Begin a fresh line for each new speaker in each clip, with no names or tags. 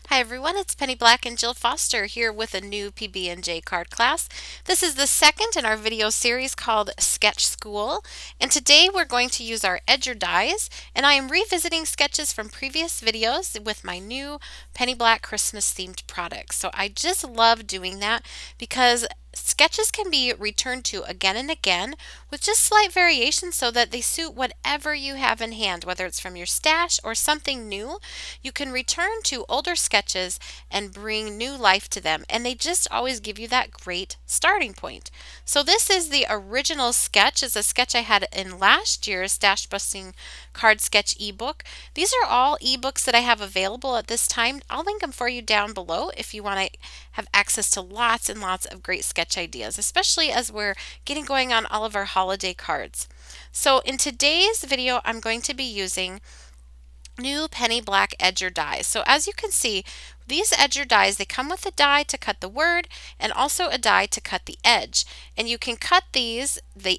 Hi everyone, it's Penny Black and Jill Foster here with a new PB&J card class. This is the second in our video series called Sketch School, and today we're going to use our edger dies, and I am revisiting sketches from previous videos with my new Penny Black Christmas themed products. So I just love doing that because sketches can be returned to again and again with just slight variations so that they suit whatever you have in hand, whether it's from your stash or something new. You can return to older sketches and bring new life to them, and they just always give you that great starting point. So this is the original sketch. It's a sketch I had in last year's Stash Busting Card Sketch ebook. These are all ebooks that I have available at this time. I'll link them for you down below if you want to have access to lots and lots of great sketch ideas, especially as we're getting going on all of our holiday cards. So in today's video, I'm going to be using new penny black edger dies. So as you can see, these edger dies, they come with a die to cut the word and also a die to cut the edge. And you can cut the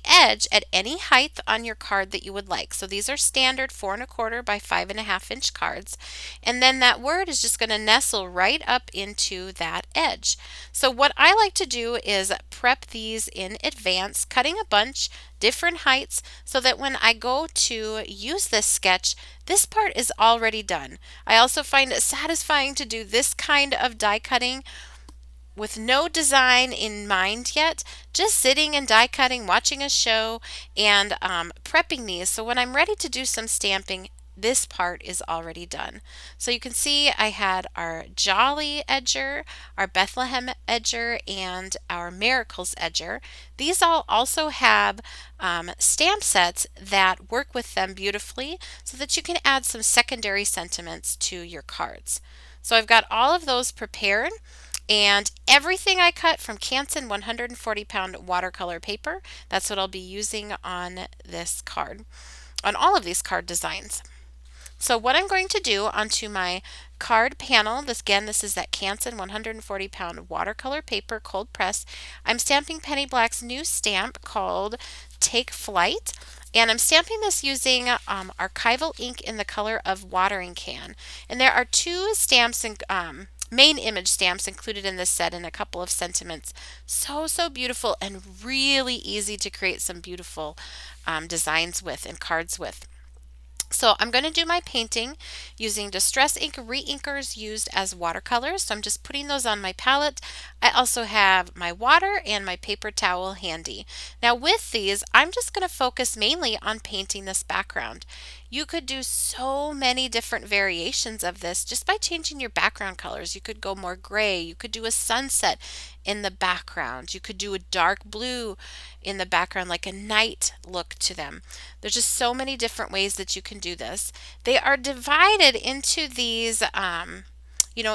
edge at any height on your card that you would like. So these are standard 4¼ by 5½ inch cards. And then that word is just going to nestle right up into that edge. So what I like to do is prep these in advance, cutting a bunch, different heights, so that when I go to use this sketch, this part is already done. I also find it satisfying to do this kind of die cutting with no design in mind yet, just sitting and die cutting, watching a show, and prepping these. So when I'm ready to do some stamping, this part is already done. So you can see I had our Jolly edger, our Bethlehem edger, and our Miracles edger. These all also have stamp sets that work with them beautifully so that you can add some secondary sentiments to your cards. So I've got all of those prepared. And everything I cut from Canson 140-pound watercolor paper. That's what I'll be using on this card, on all of these card designs. So what I'm going to do onto my card panel, this is that Canson 140-pound watercolor paper cold press. I'm stamping Penny Black's new stamp called Take Flight. And I'm stamping this using Archival ink in the color of watering can. And there are two stamps and main image stamps included in this set and a couple of sentiments. So beautiful and really easy to create some beautiful designs with and cards with. So I'm going to do my painting using Distress Ink Reinkers used as watercolors. So I'm just putting those on my palette. I also have my water and my paper towel handy. Now with these, I'm just going to focus mainly on painting this background. You could do so many different variations of this just by changing your background colors. You could go more gray. You could do a sunset in the background. You could do a dark blue in the background, like a night look to them. There's just so many different ways that you can do this. They are divided into these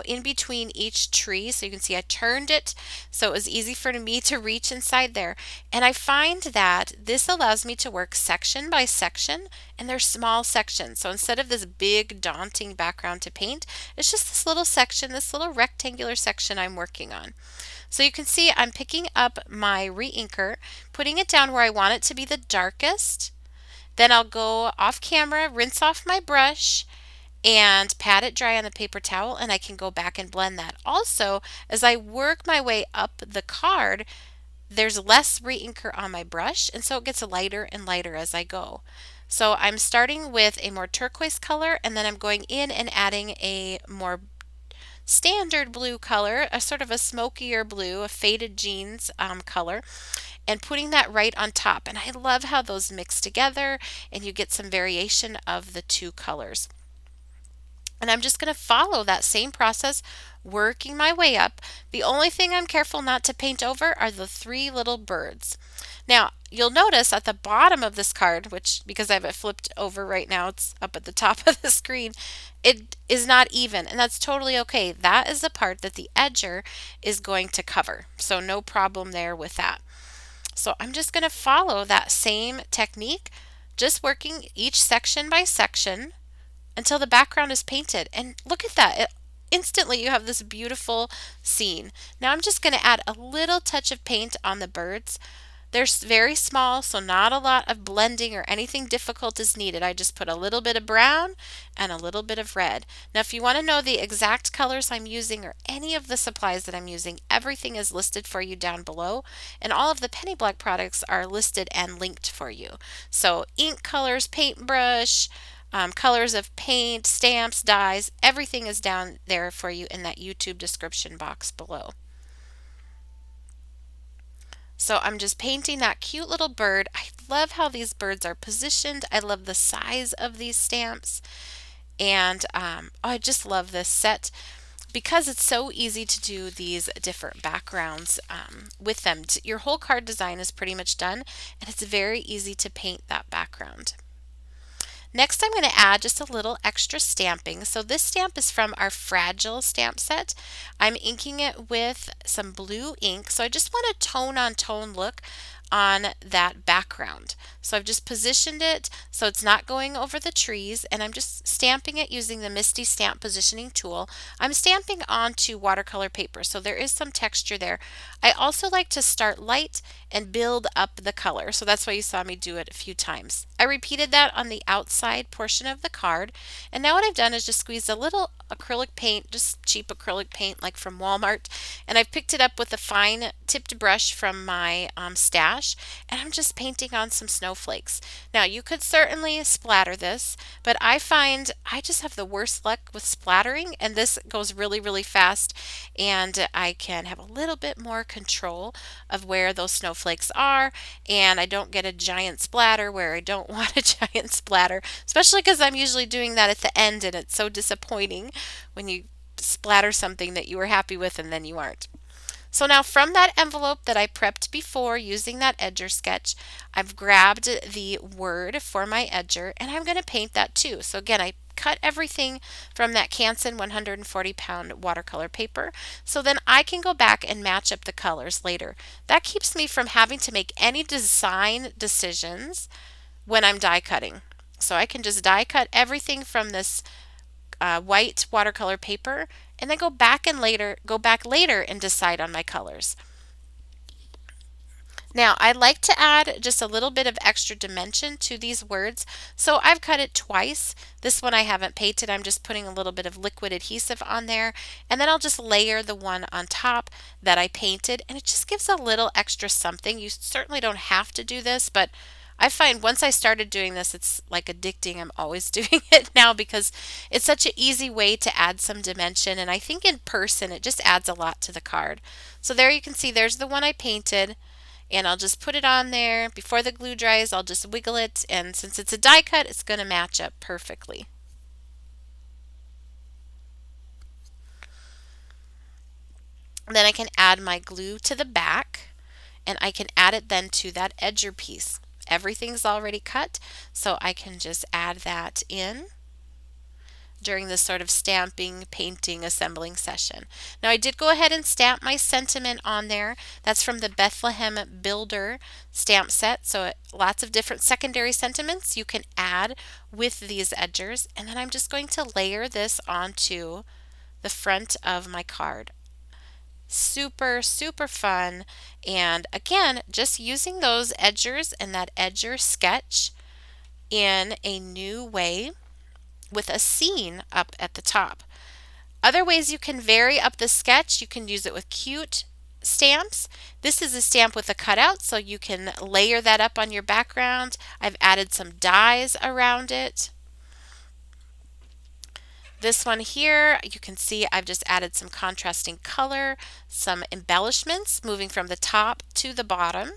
in between each tree. So you can see I turned it so it was easy for me to reach inside there. And I find that this allows me to work section by section, and they're small sections. So instead of this big daunting background to paint, it's just this little section, this little rectangular section I'm working on. So you can see I'm picking up my reinker, putting it down where I want it to be the darkest. Then I'll go off camera, rinse off my brush, and pat it dry on the paper towel, and I can go back and blend that. Also, as I work my way up the card, there's less reinker on my brush, and so it gets lighter and lighter as I go. So I'm starting with a more turquoise color, and then I'm going in and adding a more standard blue color, a sort of a smokier blue, a faded jeans color, and putting that right on top. And I love how those mix together and you get some variation of the two colors. And I'm just going to follow that same process, working my way up. The only thing I'm careful not to paint over are the three little birds. Now, you'll notice at the bottom of this card, which because I have it flipped over right now, it's up at the top of the screen, it is not even, and that's totally okay. That is the part that the edger is going to cover. So no problem there with that. So I'm just going to follow that same technique, just working each section by section until the background is painted. And look at that. Instantly you have this beautiful scene. Now I'm just going to add a little touch of paint on the birds They're very small, so not a lot of blending or anything difficult is needed. I just put a little bit of brown and a little bit of red. Now, if you want to know the exact colors I'm using or any of the supplies that I'm using, everything is listed for you down below, and all of the Penny Black products are listed and linked for you. So ink colors, paintbrush, colors of paint, stamps, dyes, everything is down there for you in that YouTube description box below. So I'm just painting that cute little bird. I love how these birds are positioned. I love the size of these stamps. And I just love this set because it's so easy to do these different backgrounds with them. Your whole card design is pretty much done, and it's very easy to paint that background. Next, I'm going to add just a little extra stamping. So this stamp is from our Fragile stamp set. I'm inking it with some blue ink. So I just want a tone on tone look on that background. So I've just positioned it so it's not going over the trees, and I'm just stamping it using the MISTI stamp positioning tool. I'm stamping onto watercolor paper, so there is some texture there. I also like to start light and build up the color, so that's why you saw me do it a few times. I repeated that on the outside portion of the card, and now what I've done is just squeezed a little acrylic paint, just cheap acrylic paint like from Walmart, and I've picked it up with a fine tipped brush from my stash, and I'm just painting on some snowflakes. Now you could certainly splatter this, but I find I just have the worst luck with splattering, and this goes really, really fast, and I can have a little bit more control of where those snowflakes are, and I don't get a giant splatter where I don't want a giant splatter, especially because I'm usually doing that at the end, and it's so disappointing when you splatter something that you were happy with and then you aren't. So now from that envelope that I prepped before using that edger sketch, I've grabbed the word for my edger, and I'm going to paint that too. So again, I cut everything from that Canson 140-pound watercolor paper, so then I can go back and match up the colors later. That keeps me from having to make any design decisions when I'm die cutting. So I can just die cut everything from this white watercolor paper, and then go back later and decide on my colors. Now, I'd like to add just a little bit of extra dimension to these words, so I've cut it twice. This one I haven't painted, I'm just putting a little bit of liquid adhesive on there, and then I'll just layer the one on top that I painted, and it just gives a little extra something. You certainly don't have to do this, but I find once I started doing this, it's like addicting. I'm always doing it now because it's such an easy way to add some dimension, and I think in person it just adds a lot to the card. So there you can see there's the one I painted, and I'll just put it on there. Before the glue dries, I'll just wiggle it, and since it's a die cut, it's going to match up perfectly. Then I can add my glue to the back, and I can add it then to that edger piece. Everything's already cut, so I can just add that in during this sort of stamping, painting, assembling session. Now I did go ahead and stamp my sentiment on there. That's from the Bethlehem Builder stamp set, so lots of different secondary sentiments you can add with these edgers, and then I'm just going to layer this onto the front of my card. Super, super fun. And again, just using those edgers and that edger sketch in a new way with a scene up at the top. Other ways you can vary up the sketch, you can use it with cute stamps. This is a stamp with a cutout, so you can layer that up on your background. I've added some dies around it. This one here, you can see I've just added some contrasting color, some embellishments moving from the top to the bottom.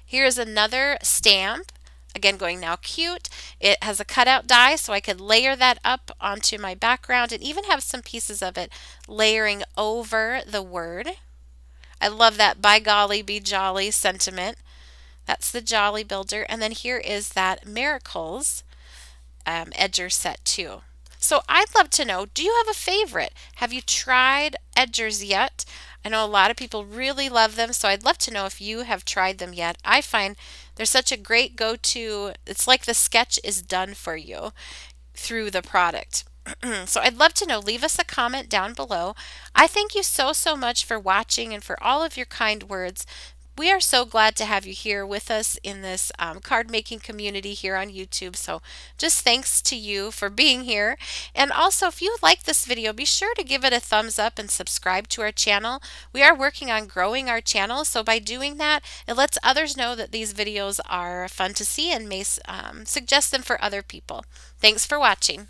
Here's another stamp, again going now cute. It has a cutout die, so I could layer that up onto my background and even have some pieces of it layering over the word. I love that by golly be jolly sentiment. That's the Jolly Builder. And then here is that Miracles edger set too. So I'd love to know, do you have a favorite? Have you tried edgers yet? I know a lot of people really love them, so I'd love to know if you have tried them yet. I find they're such a great go-to. It's like the sketch is done for you through the product. So I'd love to know. Leave us a comment down below. I thank you so, so much for watching and for all of your kind words. we are so glad to have you here with us in this card making community here on YouTube. So just thanks to you for being here. And also, if you like this video, be sure to give it a thumbs up and subscribe to our channel. We are working on growing our channel, so by doing that, it lets others know that these videos are fun to see and may suggest them for other people. Thanks for watching.